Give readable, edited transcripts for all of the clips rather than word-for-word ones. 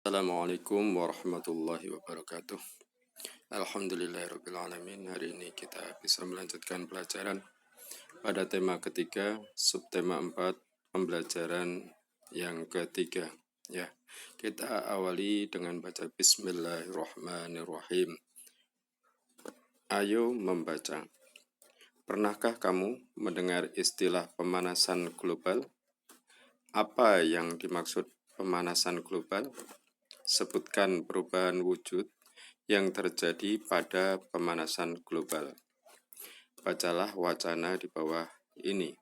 Assalamualaikum warahmatullahi wabarakatuh. Alhamdulillahirrabbilalamin. Hari ini kita bisa melanjutkan pelajaran pada tema ketiga, subtema 4, pembelajaran yang ketiga. Ya, kita awali dengan baca Bismillahirrahmanirrahim. Ayo membaca. Pernahkah kamu mendengar istilah pemanasan global? Apa yang dimaksud pemanasan global? Sebutkan perubahan wujud yang terjadi pada pemanasan global. Bacalah wacana di bawah ini.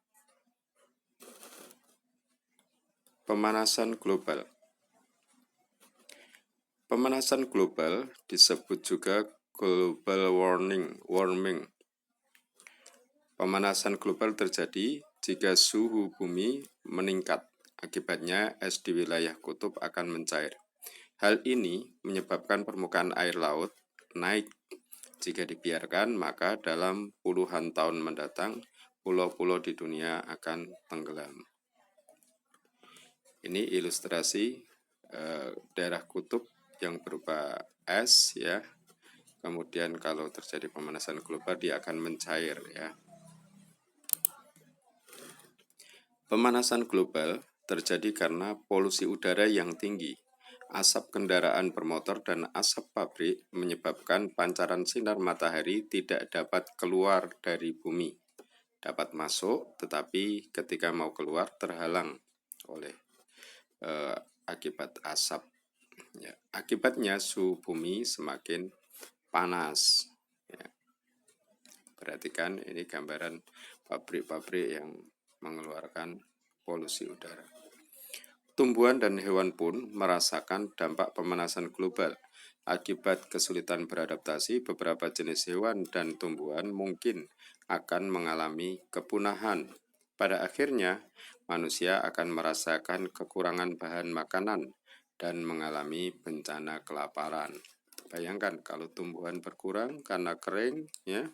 Pemanasan global. Pemanasan global disebut juga global warming. Pemanasan global terjadi jika suhu bumi meningkat. Akibatnya es di wilayah kutub akan mencair. Hal ini menyebabkan permukaan air laut naik. Jika dibiarkan, maka dalam puluhan tahun mendatang, pulau-pulau di dunia akan tenggelam. Ini ilustrasi daerah kutub yang berupa es, ya. Kemudian kalau terjadi pemanasan global, dia akan mencair, ya. Pemanasan global terjadi karena polusi udara yang tinggi. Asap kendaraan bermotor dan asap pabrik menyebabkan pancaran sinar matahari tidak dapat keluar dari bumi. Dapat masuk, tetapi ketika mau keluar terhalang oleh akibat asap. Ya. Akibatnya suhu bumi semakin panas. Ya. Perhatikan ini gambaran pabrik-pabrik yang mengeluarkan polusi udara. Tumbuhan dan hewan pun merasakan dampak pemanasan global. Akibat kesulitan beradaptasi, beberapa jenis hewan dan tumbuhan mungkin akan mengalami kepunahan. Pada akhirnya, manusia akan merasakan kekurangan bahan makanan dan mengalami bencana kelaparan. Bayangkan kalau tumbuhan berkurang karena kering, ya,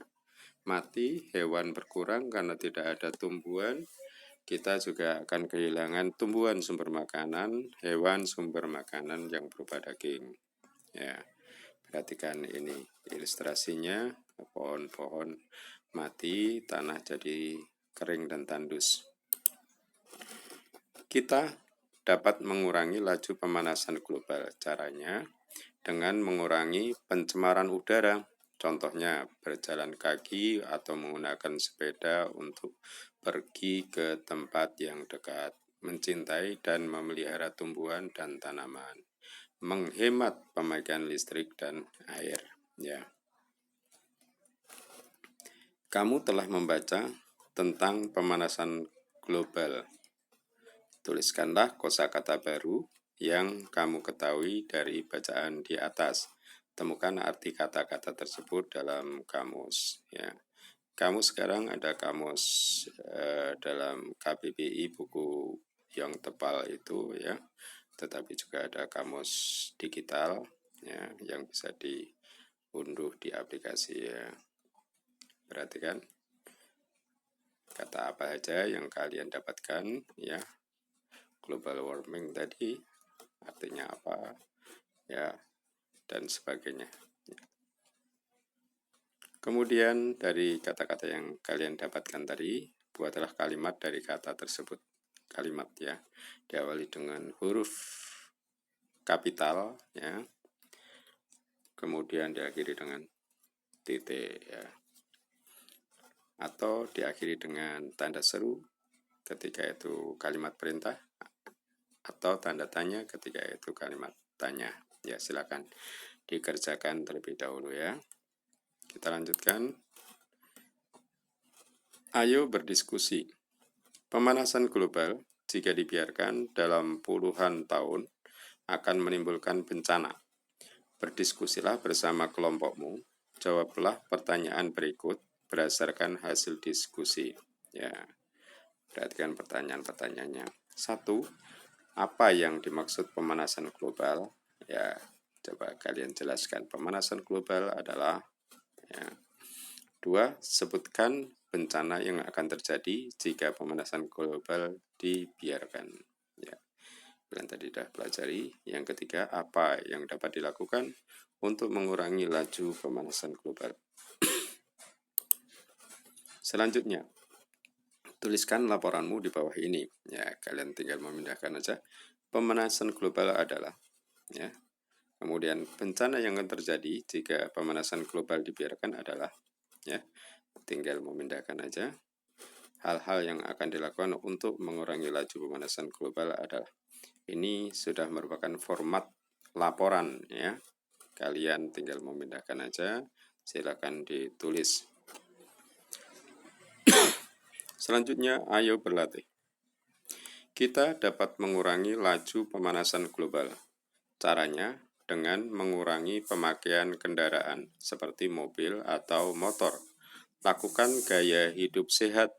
mati, hewan berkurang karena tidak ada tumbuhan, kita juga akan kehilangan tumbuhan sumber makanan, hewan sumber makanan yang berupa daging. Ya, perhatikan ini ilustrasinya, pohon-pohon mati, tanah jadi kering dan tandus. Kita dapat mengurangi laju pemanasan global. Caranya dengan mengurangi pencemaran udara. Contohnya berjalan kaki atau menggunakan sepeda untuk pergi ke tempat yang dekat, mencintai dan memelihara tumbuhan dan tanaman, menghemat pemakaian listrik dan air. Ya. Kamu telah membaca tentang pemanasan global. Tuliskanlah kosakata baru yang kamu ketahui dari bacaan di atas. Temukan arti kata-kata tersebut dalam kamus. Ya. Kamus sekarang ada kamus dalam KBBI buku yang tebal itu, ya. Tetapi juga ada kamus digital, ya, yang bisa diunduh di aplikasi, ya. Perhatikan kata apa saja yang kalian dapatkan, ya. Global warming tadi artinya apa, ya, dan sebagainya. Kemudian dari kata-kata yang kalian dapatkan tadi, buatlah kalimat dari kata tersebut. Kalimat, ya, diawali dengan huruf kapital, ya, kemudian diakhiri dengan titik, ya, atau diakhiri dengan tanda seru ketika itu kalimat perintah, atau tanda tanya ketika itu kalimat tanya. Ya, silakan dikerjakan terlebih dahulu, ya. Kita lanjutkan. Ayo berdiskusi. Pemanasan global jika dibiarkan dalam puluhan tahun akan menimbulkan bencana. Berdiskusilah bersama kelompokmu. Jawablah pertanyaan berikut berdasarkan hasil diskusi. Ya, perhatikan pertanyaan-pertanyaannya. 1. Apa yang dimaksud pemanasan global? Ya, coba kalian jelaskan. Pemanasan global adalah, ya. 2. Sebutkan bencana yang akan terjadi jika pemanasan global dibiarkan. Ya. kalian tadi sudah pelajari. Yang ketiga, apa yang dapat dilakukan untuk mengurangi laju pemanasan global. Selanjutnya, tuliskan laporanmu di bawah ini. Ya, kalian tinggal memindahkan aja. Pemanasan global adalah, ya. Kemudian bencana yang akan terjadi jika pemanasan global dibiarkan adalah, ya, tinggal memindahkan aja. Hal-hal yang akan dilakukan untuk mengurangi laju pemanasan global adalah, ini sudah merupakan format laporan, ya. Kalian tinggal memindahkan aja, silakan ditulis. Selanjutnya, ayo berlatih. Kita dapat mengurangi laju pemanasan global. Caranya dengan mengurangi pemakaian kendaraan seperti mobil atau motor. Lakukan gaya hidup sehat.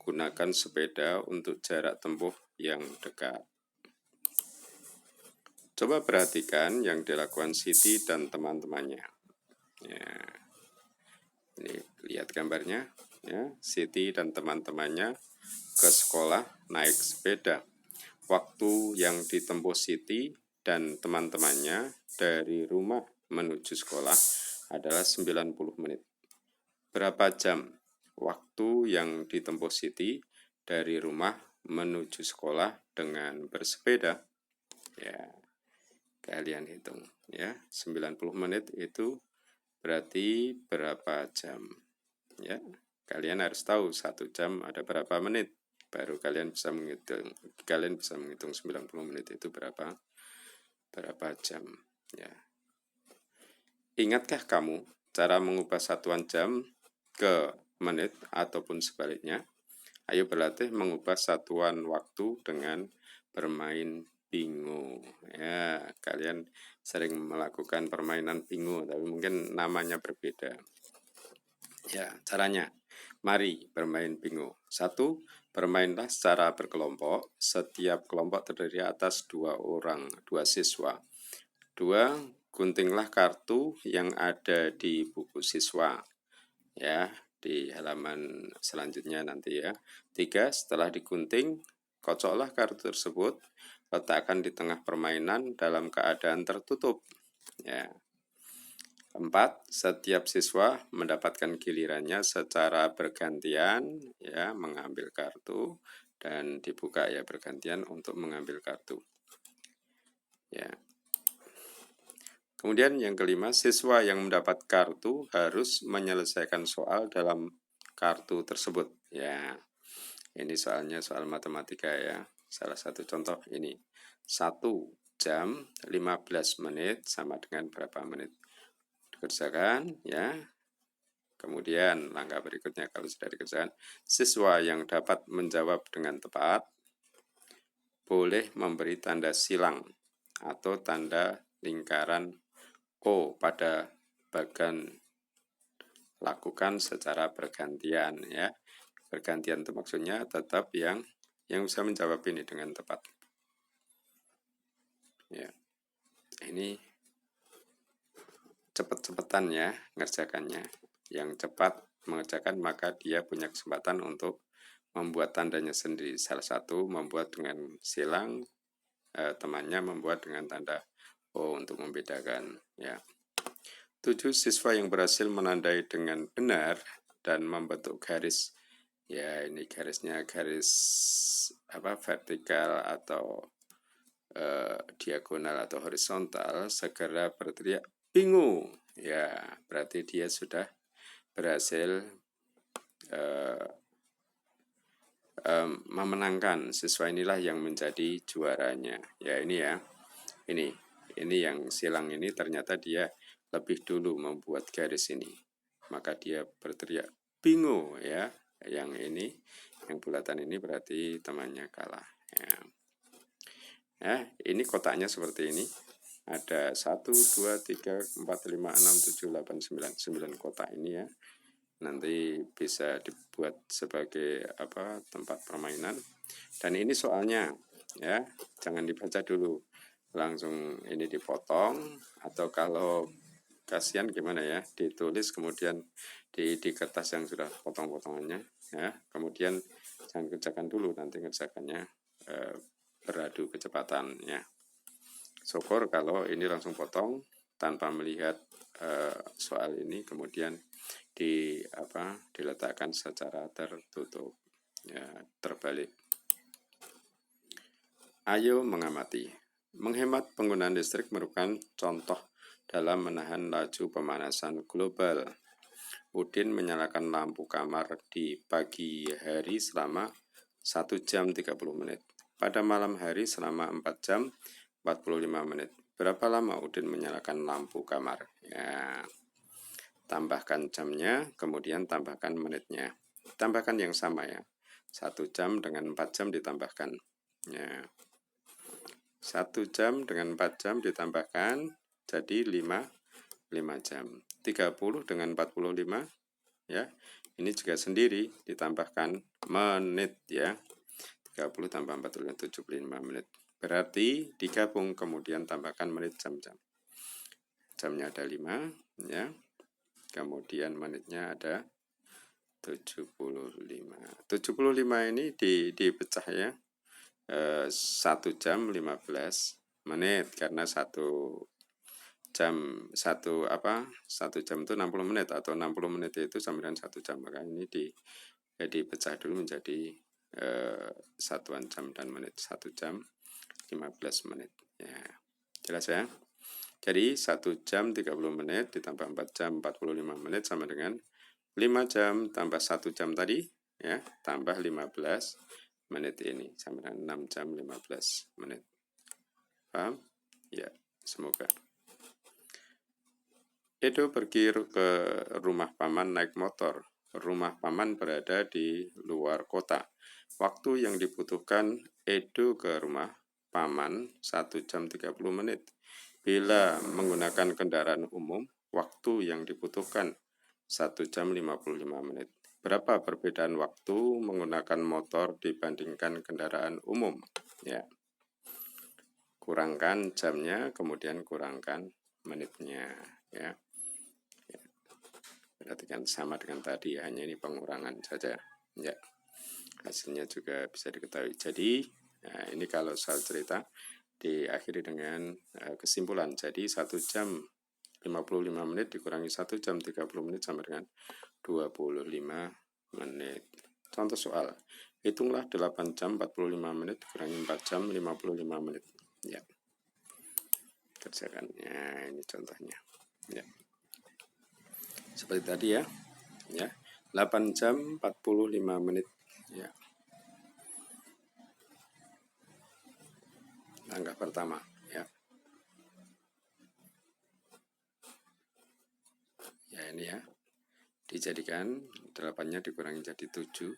Gunakan sepeda untuk jarak tempuh yang dekat. Coba perhatikan yang dilakukan Siti dan teman-temannya. Ya, ini lihat gambarnya. Ya, Siti dan teman-temannya ke sekolah naik sepeda. Waktu yang ditempuh Siti dan teman-temannya dari rumah menuju sekolah adalah 90 menit. Berapa jam waktu yang ditempuh Siti dari rumah menuju sekolah dengan bersepeda? Ya, kalian hitung ya. 90 menit itu berarti berapa jam? Ya, kalian harus tahu 1 jam ada berapa menit. Baru kalian bisa menghitung. Kalian bisa menghitung 90 menit itu berapa jam, ya. Ingatkah kamu cara mengubah satuan jam ke menit ataupun sebaliknya? Ayo berlatih mengubah satuan waktu dengan bermain bingo. Ya, kalian sering melakukan permainan bingo, tapi mungkin namanya berbeda. Ya, caranya. Mari bermain bingo. 1. Bermainlah secara berkelompok. Setiap kelompok terdiri atas 2 orang, 2 siswa. 2. Guntinglah kartu yang ada di buku siswa. Ya, di halaman selanjutnya nanti ya. 3. Setelah digunting, kocoklah kartu tersebut, letakkan di tengah permainan dalam keadaan tertutup. Ya. 4. Setiap siswa mendapatkan gilirannya secara bergantian, ya, mengambil kartu dan dibuka ya bergantian untuk mengambil kartu. Ya. Kemudian yang kelima, siswa yang mendapat kartu harus menyelesaikan soal dalam kartu tersebut. Ya, ini soalnya soal matematika ya. Salah satu contoh ini. 1 jam 15 menit sama dengan berapa menit? Dikerjakan ya. Kemudian langkah berikutnya kalau sudah dikerjakan, siswa yang dapat menjawab dengan tepat boleh memberi tanda silang atau tanda lingkaran O pada bagan lakukan secara bergantian ya. Bergantian itu maksudnya tetap yang bisa menjawab ini dengan tepat. Ya. Ini cepat-cepatan ya ngerjakannya. Yang cepat mengerjakan maka dia punya kesempatan untuk membuat tandanya sendiri. Salah satu membuat dengan silang, temannya membuat dengan tanda O untuk membedakan ya. 7. Siswa yang berhasil menandai dengan benar dan membentuk garis, ya ini garisnya garis vertikal atau diagonal atau horizontal, segera berteriak bingo. Ya, berarti dia sudah berhasil memenangkan. Siswa inilah yang menjadi juaranya. Ya ini ya. Ini yang silang ini ternyata dia lebih dulu membuat garis ini. Maka dia berteriak bingo ya. Yang ini, yang bulatan ini berarti temannya kalah. Ya, ini kotaknya seperti ini. Ada 1, 2, 3, 4, 5, 6, 7, 8, 9 kotak ini ya. Nanti bisa dibuat sebagai tempat permainan. Dan ini soalnya ya, jangan dibaca dulu. Langsung ini dipotong, atau kalau kasihan gimana ya, ditulis kemudian di kertas yang sudah potong-potongannya ya. Kemudian jangan kerjakan dulu, nanti kerjakannya beradu kecepatannya. Syukur kalau ini langsung potong tanpa melihat soal ini, kemudian diletakkan secara tertutup, ya, terbalik. Ayo mengamati. Menghemat penggunaan listrik merupakan contoh dalam menahan laju pemanasan global. Udin menyalakan lampu kamar di pagi hari selama 1 jam 30 menit. Pada malam hari selama 4 jam 45 menit. Berapa lama Udin menyalakan lampu kamar? Ya, tambahkan jamnya, kemudian tambahkan menitnya. Tambahkan yang sama ya. 1 jam dengan 4 jam ditambahkan. Ya. 1 jam dengan 4 jam ditambahkan jadi 5 jam. 30 dengan 45 ya. Ini juga sendiri ditambahkan menit ya. 30 tambah 45 75 menit. Berarti digabung kemudian tambahkan menit jam-jam. Jamnya ada 5 ya. Kemudian menitnya ada 75. 75 ini dipecah ya. 1 jam 15 menit karena 1 jam 1 jam itu 60 menit atau 60 menit itu sama dengan 1 jam, maka ini dipecah dulu menjadi satuan jam dan menit. 1 jam 15 menit ya. Jelas ya? Jadi 1 jam 30 menit ditambah 4 jam 45 menit sama dengan 5 jam tambah 1 jam tadi ya, tambah 15 menit ini sama dengan 6 jam 15 menit. Paham? Ya, semoga. Edo pergi ke rumah paman naik motor. Rumah paman berada di luar kota. Waktu yang dibutuhkan Edo ke rumah paman 1 jam 30 menit. Bila menggunakan kendaraan umum, waktu yang dibutuhkan 1 jam 55 menit. Berapa perbedaan waktu menggunakan motor dibandingkan kendaraan umum? Ya. Kurangkan jamnya, kemudian kurangkan menitnya. Ya. Berarti kan sama dengan tadi, hanya ini pengurangan saja. Ya. Hasilnya juga bisa diketahui. Jadi, nah ini kalau soal cerita diakhiri dengan kesimpulan. Jadi 1 jam 55 menit dikurangi 1 jam 30 menit sama dengan 25 menit. Contoh soal, hitunglah 8 jam 45 menit dikurangi 4 jam 55 menit. Ya. Kerjakan. Ya, ini contohnya. Ya. Seperti tadi ya. Ya. 8 jam 45 menit. Ya. Langkah pertama, ya. Ya, ini ya. Dijadikan 8-nya dikurangi jadi 7.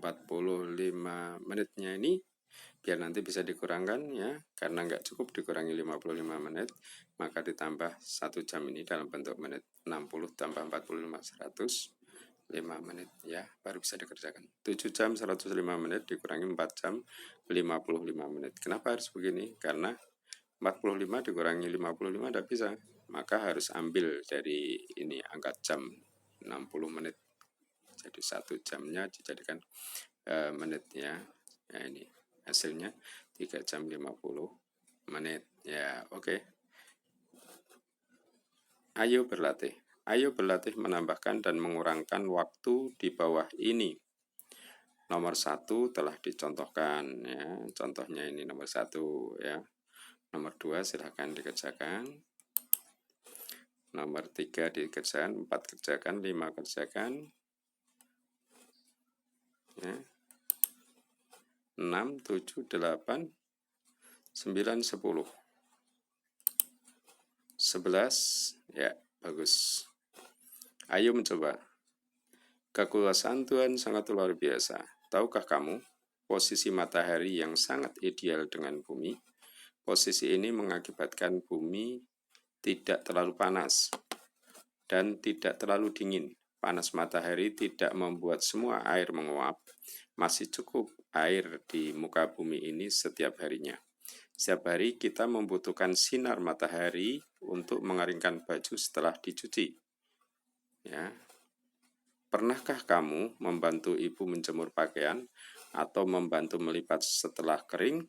45 menitnya ini biar nanti bisa dikurangkan ya, karena nggak cukup dikurangi 55 menit, maka ditambah 1 jam ini dalam bentuk menit. 60 tambah 45 105 menit ya, baru bisa dikerjakan. 7 jam 105 menit dikurangi 4 jam 55 menit. Kenapa harus begini? Karena 45 dikurangi 55 tidak bisa, maka harus ambil dari ini angka jam 60 menit. Jadi 1 jamnya dijadikan menit ya. Ya ini hasilnya 3 jam 50 menit ya. Oke. Ayo berlatih. Ayo berlatih menambahkan dan mengurangkan waktu di bawah ini. Nomor 1 telah dicontohkan ya. Contohnya ini nomor 1 ya. Nomor 2 silahkan dikerjakan. Nomor 3 dikerjakan, 4 kerjakan, 5 kerjakan ya. 6, 7, 8, 9, 10 11 ya, bagus. Ayo mencoba. Kekuasaan Tuhan sangat luar biasa. Tahukah kamu, posisi matahari yang sangat ideal dengan bumi? Posisi ini mengakibatkan bumi tidak terlalu panas dan tidak terlalu dingin. Panas matahari tidak membuat semua air menguap. Masih cukup air di muka bumi ini setiap harinya. Setiap hari kita membutuhkan sinar matahari untuk mengeringkan baju setelah dicuci. Ya. Pernahkah kamu membantu ibu menjemur pakaian? atau membantu melipat setelah kering.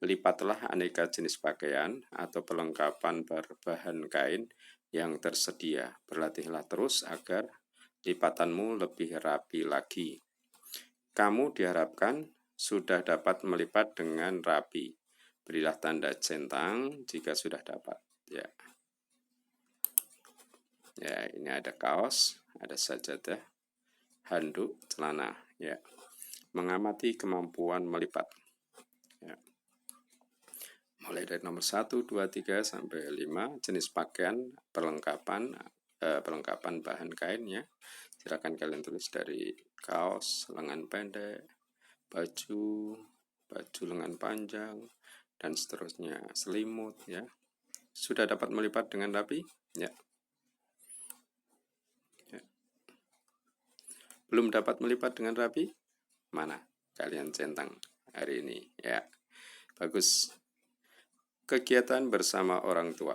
Lipatlah aneka jenis pakaian atau perlengkapan berbahan kain yang tersedia. Berlatihlah terus agar lipatanmu lebih rapi lagi. Kamu diharapkan sudah dapat melipat dengan rapi. Berilah tanda centang jika sudah dapat. Ya, ini ada kaos, ada sajadah, handuk, celana. Ya, mengamati kemampuan melipat. Ya. Mulai dari nomor 1, 2, 3, sampai 5 jenis pakaian, perlengkapan bahan kainnya. Silakan kalian tulis dari kaos, lengan pendek, baju lengan panjang, dan seterusnya, selimut. Ya, sudah dapat melipat dengan rapi? Ya. Belum dapat melipat dengan rapi? Mana kalian centang hari ini? Ya, bagus. Kegiatan bersama orang tua.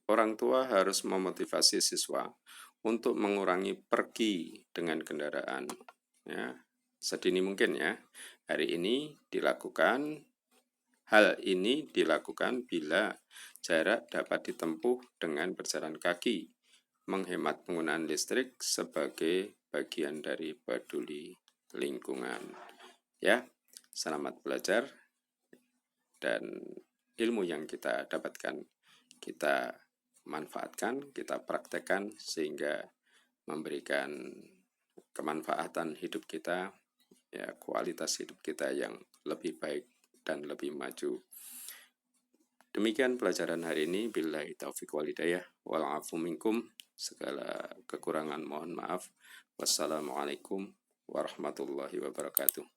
Orang tua harus memotivasi siswa untuk mengurangi pergi dengan kendaraan. Ya, sedini mungkin ya. Hal ini dilakukan bila jarak dapat ditempuh dengan berjalan kaki, menghemat penggunaan listrik sebagai bagian dari peduli lingkungan. Ya, selamat belajar, dan ilmu yang kita dapatkan kita manfaatkan, kita praktekkan sehingga memberikan kemanfaatan hidup kita, ya, kualitas hidup kita yang lebih baik dan lebih maju. Demikian pelajaran hari ini. Billahi taufiq wal hidayah, wal afu minkum. Segala kekurangan mohon maaf. Wassalamualaikum warahmatullahi wabarakatuh.